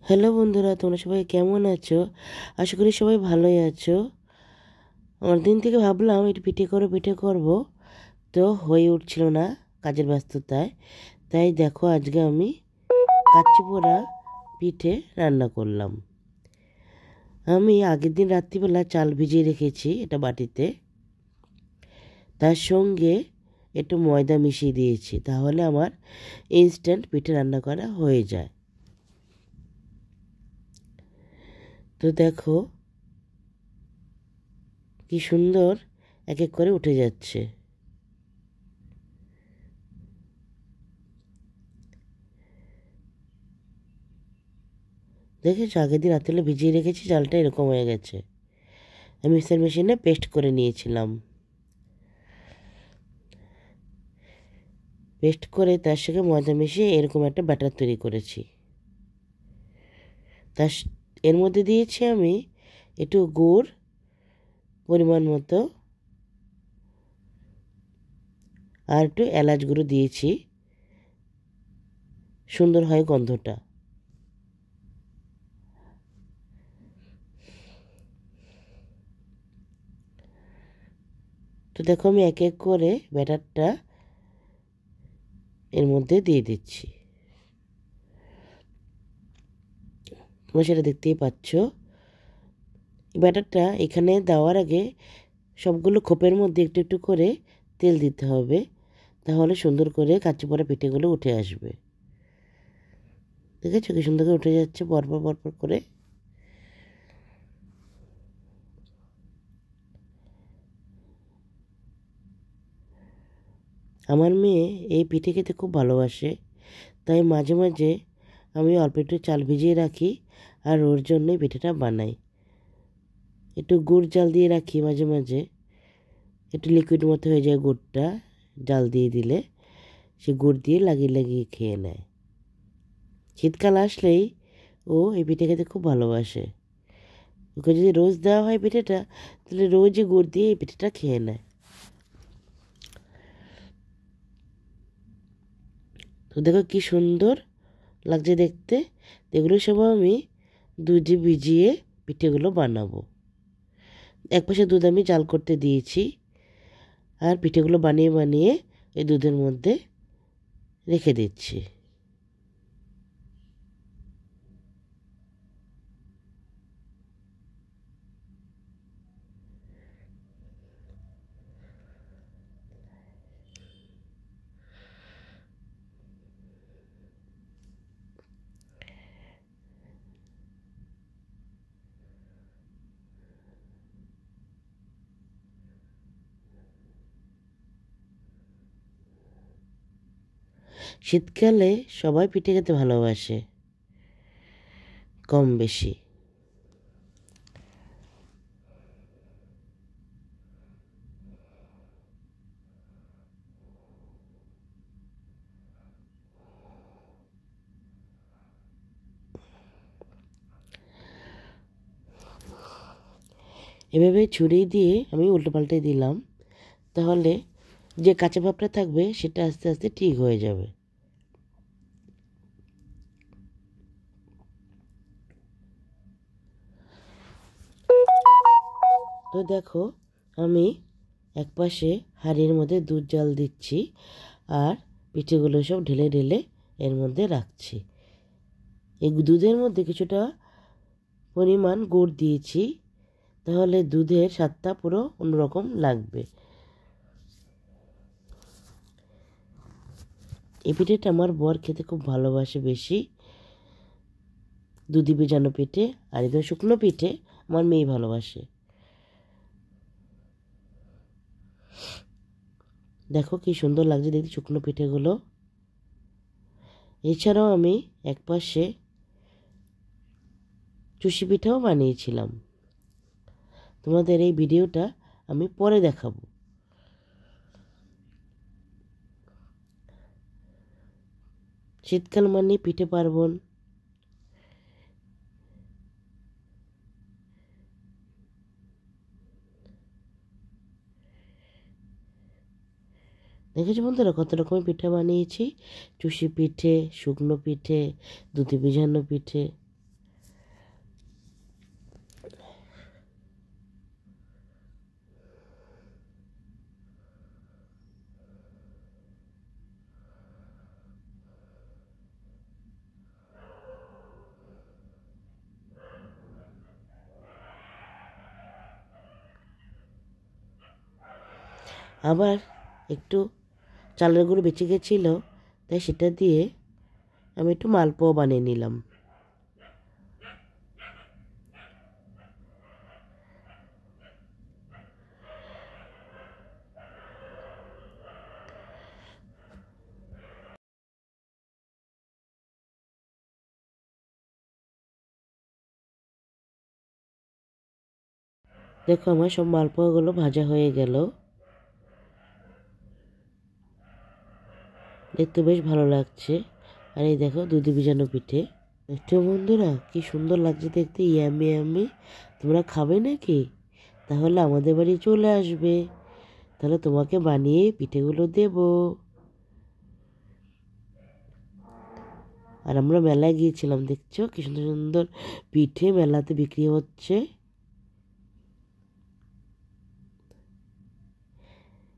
Hello বন্ধুরা, তোমরা সবাই কেমন আছো? আশা করি সবাই ভালোই আছো। অনেক দিন থেকে ভাবলাম একটু পিঠে করব, তো হয়ে উঠছিল না কাজের ব্যস্ততায়। তাই দেখো আজকে আমি কাচ্চি পোড়া পিঠে রান্না করলাম। আমি আগের দিন রাত্রিবেলা চাল ভিজিয়ে রেখেছি এটা বাটিতে, তার সঙ্গে একটু ময়দা মিশিয়ে দিয়েছি, তাহলে আমার ইনস্ট্যান্ট পিঠে রান্না করা হয়ে যায়। তো দেখো কি সুন্দর এক এক করে উঠে যাচ্ছে। দেখেছো, আগের দিন রাত্রে ভিজিয়ে রেখেছি, চালটা এরকম হয়ে গেছে। আমি মিক্সার মেশিনে পেস্ট করে নিয়েছিলাম। পেস্ট করে তার সঙ্গে ময়দা মিশিয়ে এরকম একটা ব্যাটার তৈরি করেছি। তার এর মধ্যে দিয়েছি আমি একটু গুড় পরিমাণ মতো, আর একটু এলাচ গুঁড়ো দিয়েছি, সুন্দর হয় গন্ধটা। তো দেখো আমি এক এক করে ব্যাটারটা এর মধ্যে দিয়ে দিচ্ছি। তোমরা সেটা দেখতেই পাচ্ছ। ব্যাটারটা এখানে দেওয়ার আগে সবগুলো খোপের মধ্যে একটু একটু করে তেল দিতে হবে, তাহলে সুন্দর করে কাচ্চি পোড়া পিঠেগুলো উঠে আসবে। দেখেছো কি সুন্দর করে উঠে যাচ্ছে পরপর পরপর করে। আমার মেয়ে এই পিঠে খেতে খুব ভালোবাসে, তাই মাঝে মাঝে আমি অল্প একটু চাল ভিজিয়ে রাখি আর ওর জন্যই পিঠেটা বানাই। একটু গুড় জাল দিয়ে রাখি মাঝে মাঝে, একটু লিকুইড মতো হয়ে যায় গুড়টা জাল দিয়ে দিলে, সে গুড় দিয়ে লাগিয়ে লাগিয়ে খেয়ে নেয়। শীতকাল আসলেই ও এই পিঠে খেতে খুব ভালোবাসে। ওকে যদি রোজ দেওয়া হয় পিঠেটা, তাহলে রোজই গুড় দিয়ে এই পিঠেটা খেয়ে নেয়। তো দেখো কি সুন্দর লাগছে দেখতে। এগুলো সব আমি দুধে ভিজিয়ে পিঠেগুলো বানাবো। এক পাশে দুধ আমি জাল করতে দিয়েছি, আর পিঠেগুলো বানিয়ে বানিয়ে এই দুধের মধ্যে রেখে দিচ্ছি। শীতকালে সবাই পিঠে খেতে ভালোবাসে কম বেশি। এভাবে ছুরি দিয়ে আমি উল্টো পাল্টে দিলাম, তাহলে যে কাঁচা ভাবটা থাকবে সেটা আস্তে আস্তে ঠিক হয়ে যাবে। তো দেখো আমি এক পাশে হাঁড়ির মধ্যে দুধ জাল দিচ্ছি, আর পিঠেগুলো সব ঢেলে ঢেলে এর মধ্যে রাখছি। এই দুধের মধ্যে কিছুটা পরিমাণ গুড় দিয়েছি, তাহলে দুধের স্বাদটা পুরো অন্যরকম লাগবে। এই পিঠেটা আমার বর খেতে খুব ভালোবাসে বেশি, দুধি ভেজানো পিঠে। আর একদম শুকনো পিঠে আমার মেয়ে ভালোবাসে। দেখো কি সুন্দর লাগছে দেখতে শুকনো পিঠেগুলো। এছাড়াও আমি এক পাশে চুষি পিঠাও বানিয়েছিলাম, তোমাদের এই ভিডিওটা আমি পরে দেখাবো। শীতকাল মানে পিঠে পার্বণ। দেখেছো বন্ধুরা কত রকমের পিঠে বানিয়েছি, চুষি পিঠে, শুকনো পিঠে, দুধে ভেজানো পিঠে। আবার একটু চালের গুঁড়ো বেঁচে গেছিলো, তাই সেটা দিয়ে আমি একটু মালপোয়া বানিয়ে নিলাম। দেখো আমার সব মালপোয়াগুলো ভাজা হয়ে গেল, দেখতে বেশ ভালো লাগছে। আর এই দেখো দুধে ভিজানো পিঠে। দেখছো বন্ধুরা কি সুন্দর লাগছে দেখতে, ইয়ামি ইয়ামি। তোমরা খাবে নাকি? তাহলে আমাদের বাড়ি চলে আসবে, তাহলে তোমাকে বানিয়ে পিঠেগুলো দেব। আর আমরা মেলায় গিয়েছিলাম, দেখছো কি সুন্দর সুন্দর পিঠে মেলাতে বিক্রি হচ্ছে।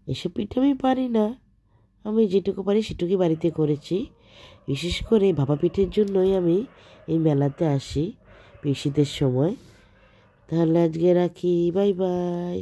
এসব পিঠে আমি পারি না, আমি যেটুকু পারি সেটুকুই বাড়িতে করেছি। বিশেষ করে ভাপা পিঠের জন্যই আমি এই মেলাতে আসি শীতের সময়। তাহলে আজকে রাখি, বাই বাই।